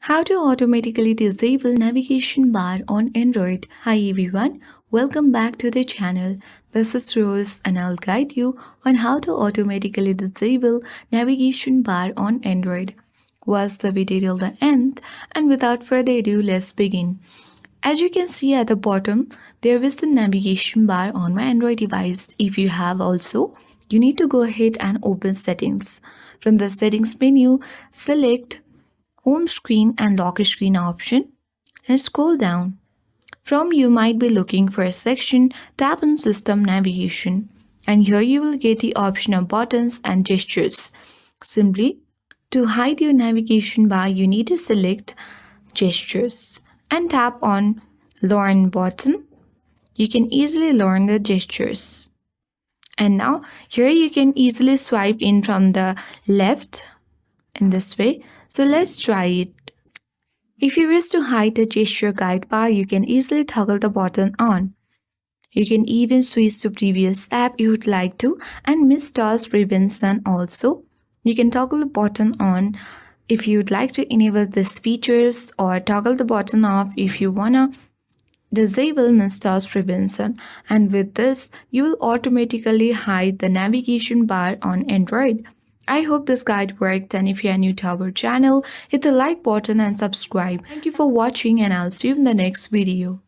How to automatically disable navigation bar on Android. Hi everyone, welcome back to the channel. This is Rose and I'll guide you on how to automatically disable navigation bar on Android. Watch the video till the end and without further ado, let's begin. As you can see at the bottom, there is the navigation bar on my Android device. If you have also, you need to go ahead and open settings. From the settings menu, select home screen and lock screen option and scroll down. From you might be looking for a section, tap on system navigation and here you will get the option of buttons and gestures. Simply to hide your navigation bar you need to select gestures and tap on learn button. You can easily learn the gestures. And now here you can easily swipe in from the left in this way. So let's try it. If you wish to hide the gesture guide bar, you can easily toggle the button on. You can even switch to previous app you would like to and miss task prevention also. You can toggle the button on if you would like to enable these features or toggle the button off if you wanna disable miss task prevention, and with this you will automatically hide the navigation bar on Android. I hope this guide worked, and if you are new to our channel, hit the like button and subscribe. Thank you for watching and I'll see you in the next video.